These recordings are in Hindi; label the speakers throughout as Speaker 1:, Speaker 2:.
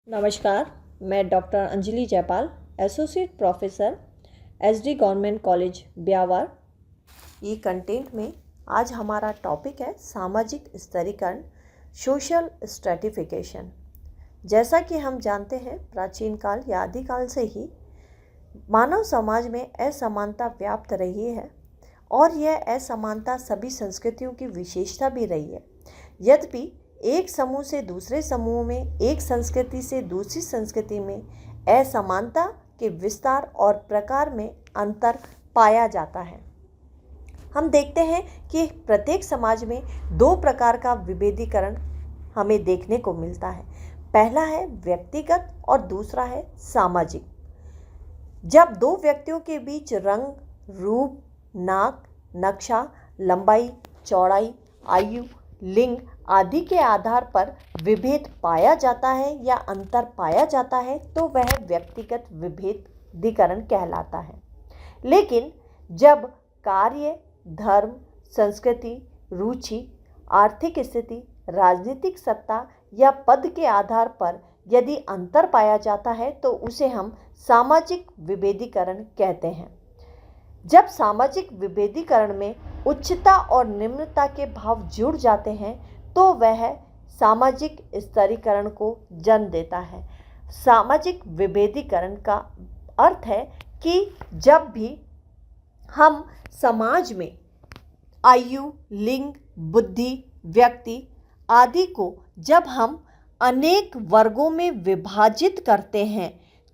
Speaker 1: नमस्कार, मैं doctor Anjali Jaipal, associate professor SD government college Beawar. ये कंटेंट में आज हमारा टॉपिक है सामाजिक स्तरीकरण, सोशल स्ट्रेटिफिकेशन। जैसा कि हम जानते हैं, प्राचीन काल या आदिकाल से ही मानव समाज में असमानता व्याप्त रही है और यह असमानता सभी संस्कृतियों की विशेषता भी रही है। यद्यपि एक समूह से दूसरे समूह में, एक संस्कृति से दूसरी संस्कृति में असमानता के विस्तार और प्रकार में अंतर पाया जाता है। हम देखते हैं कि प्रत्येक समाज में दो प्रकार का विभेदीकरण हमें देखने को मिलता है। पहला है व्यक्तिगत और दूसरा है सामाजिक। जब दो व्यक्तियों के बीच रंग, रूप, नाक, नक्शा, लंबाई, चौड़ाई, आयु, लिंग आदि के आधार पर विभेद पाया जाता है या अंतर पाया जाता है तो वह व्यक्तिगत विभेदीकरण कहलाता है। लेकिन जब कार्य, धर्म, संस्कृति, रुचि, आर्थिक स्थिति, राजनीतिक सत्ता या पद के आधार पर यदि अंतर पाया जाता है तो उसे हम सामाजिक विभेदीकरण कहते हैं। जब सामाजिक विभेदीकरण में उच्चता और निम्नता के भाव जुड़ जाते हैं तो वह सामाजिक स्तरीकरण को जन्म देता है। सामाजिक विभेदीकरण का अर्थ है कि जब भी हम समाज में आयु, लिंग, बुद्धि, व्यक्ति आदि को जब हम अनेक वर्गों में विभाजित करते हैं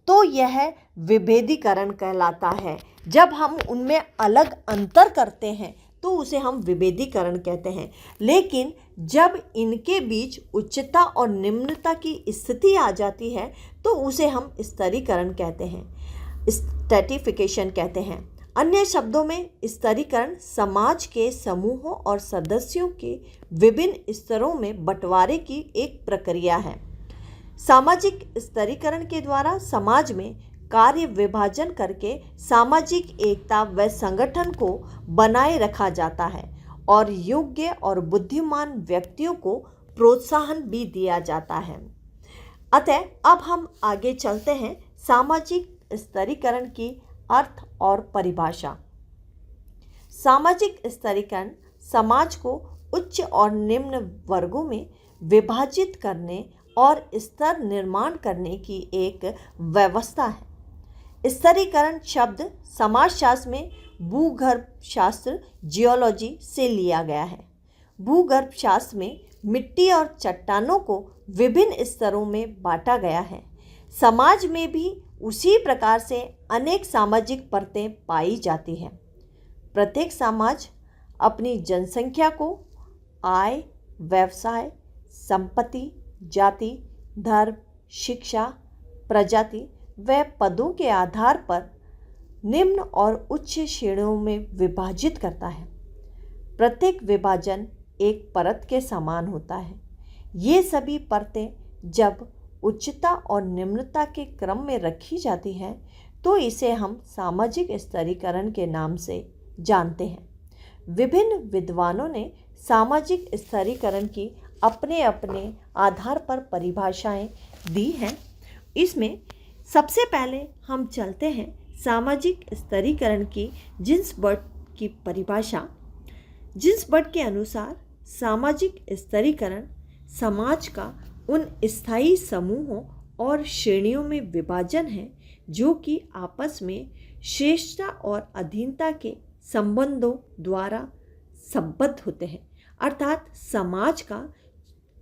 Speaker 1: तो यह विभेदीकरण कहलाता है। जब हम उनमें अलग अंतर करते हैं तो उसे हम विभेदीकरण कहते हैं। लेकिन जब इनके बीच उच्चता और निम्नता की स्थिति आ जाती है तो उसे हम स्तरीकरण कहते हैं, स्ट्रैटिफिकेशन कहते हैं। अन्य शब्दों में स्तरीकरण समाज के समूहों और सदस्यों के विभिन्न स्तरों में बंटवारे की एक प्रक्रिया है। सामाजिक स्तरीकरण के द्वारा समाज में कार्य विभाजन करके सामाजिक एकता व संगठन को बनाए रखा जाता है और योग्य और बुद्धिमान व्यक्तियों को प्रोत्साहन भी दिया जाता है। अतः अब हम आगे चलते हैं सामाजिक स्तरीकरण की अर्थ और परिभाषा। सामाजिक स्तरीकरण समाज को उच्च और निम्न वर्गों में विभाजित करने और स्तर निर्माण करने की एक व्यवस्था है। स्तरीकरण शब्द समाजशास्त्र में भूगर्भ शास्त्र, जियोलॉजी से लिया गया है। भूगर्भ शास्त्र में मिट्टी और चट्टानों को विभिन्न स्तरों में बांटा गया है। समाज में भी उसी प्रकार से अनेक सामाजिक परतें पाई जाती हैं। प्रत्येक समाज अपनी जनसंख्या को आय, व्यवसाय, संपत्ति, जाति, धर्म, शिक्षा, प्रजाति व पदों के आधार पर निम्न और उच्च श्रेणियों में विभाजित करता है। प्रत्येक विभाजन एक परत के समान होता है। ये सभी परतें जब उच्चता और निम्नता के क्रम में रखी जाती हैं तो इसे हम सामाजिक स्तरीकरण के नाम से जानते हैं। विभिन्न विद्वानों ने सामाजिक स्तरीकरण की अपने अपने आधार पर परिभाषाएं दी हैं। इसमें सबसे पहले हम चलते हैं सामाजिक स्तरीकरण की जिन्सबर्ग की परिभाषा। जिन्सबर्ग के अनुसार सामाजिक स्तरीकरण समाज का उन स्थायी समूहों और श्रेणियों में विभाजन है जो कि आपस में श्रेष्ठता और अधीनता के संबंधों द्वारा संबद्ध होते हैं। अर्थात समाज का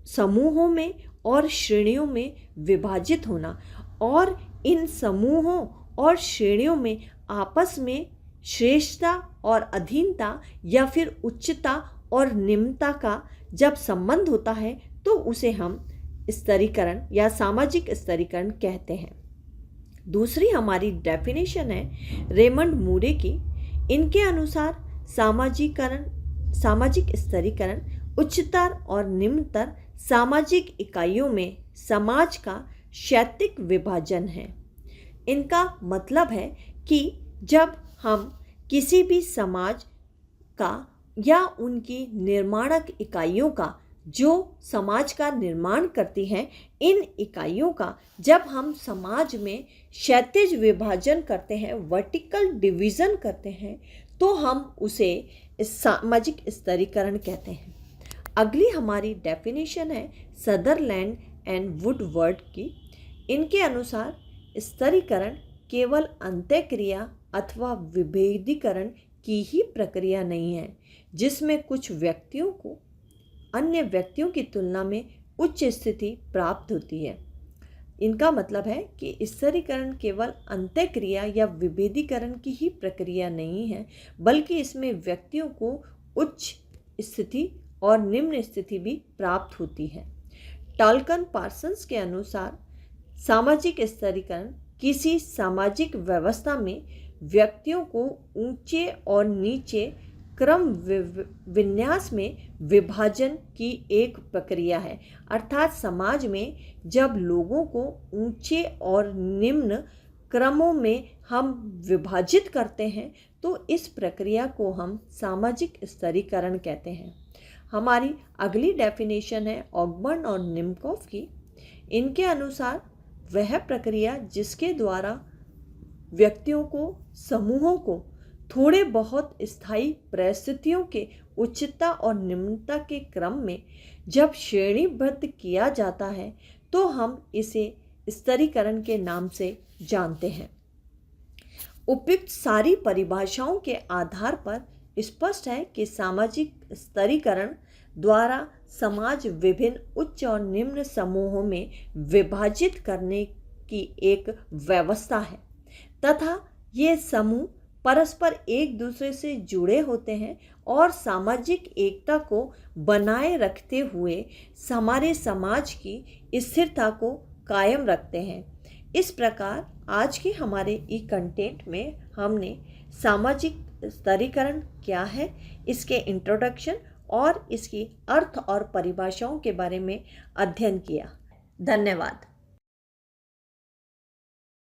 Speaker 1: समूहों में और श्रेणियों में विभाजित होना और इन समूहों और श्रेणियों में आपस में श्रेष्ठता और अधीनता या फिर उच्चता और निम्नता का जब संबंध होता है तो उसे हम स्तरीकरण या सामाजिक स्तरीकरण कहते हैं। दूसरी हमारी डेफिनेशन है रेमंड मूरे की। इनके अनुसार सामाजिक स्तरीकरण उच्चतर और निम्नतर सामाजिक इकाइयों में समाज का क्षैतिज विभाजन है। इनका मतलब है कि जब हम किसी भी समाज का या उनकी निर्माणक इकाइयों का जो समाज का निर्माण करती हैं। इन इकाइयों का जब हम समाज में क्षैतिज विभाजन करते हैं, वर्टिकल डिवीज़न करते हैं, तो हम उसे सामाजिक स्तरीकरण कहते हैं। अगली हमारी डेफिनेशन है सदरलैंड एंड वुडवर्ड की। इनके अनुसार स्तरीकरण केवल अंत्यक्रिया अथवा विभेदीकरण की ही प्रक्रिया नहीं है, जिसमें कुछ व्यक्तियों को अन्य व्यक्तियों की तुलना में उच्च स्थिति प्राप्त होती है। इनका मतलब है कि स्तरीकरण केवल अंत्यक्रिया या विभेदीकरण की ही प्रक्रिया नहीं है, बल्कि इसमें व्यक्तियों को उच्च स्थिति और निम्न स्थिति भी प्राप्त होती है। टॉल्कन पार्सन्स के अनुसार सामाजिक स्तरीकरण किसी सामाजिक व्यवस्था में व्यक्तियों को ऊंचे और नीचे क्रम विन्यास में विभाजन की एक प्रक्रिया है। अर्थात समाज में जब लोगों को ऊंचे और निम्न क्रमों में हम विभाजित करते हैं, तो इस प्रक्रिया को हम सामाजिक स्तरीकरण कहते हैं। हमारी अगली डेफिनेशन है ऑगबर्न और निमकॉफ की। इनके अनुसार वह प्रक्रिया जिसके द्वारा व्यक्तियों को, समूहों को थोड़े बहुत स्थायी परिस्थितियों के उच्चता और निम्नता के क्रम में जब श्रेणीबद्ध किया जाता है, तो हम इसे स्तरीकरण के नाम से जानते हैं। उपयुक्त सारी परिभाषाओं के आधार पर स्पष्ट है कि सामाजिक स्तरीकरण द्वारा समाज विभिन्न उच्च और निम्न समूहों में विभाजित करने की एक व्यवस्था है तथा ये समूह परस्पर एक दूसरे से जुड़े होते हैं और सामाजिक एकता को बनाए रखते हुए हमारे समाज की स्थिरता को कायम रखते हैं। इस प्रकार आज के हमारे ई कंटेंट में हमने सामाजिक स्तरीकरण क्या है, इसके इंट्रोडक्शन और इसकी अर्थ और परिभाषाओं के बारे में अध्ययन किया। धन्यवाद।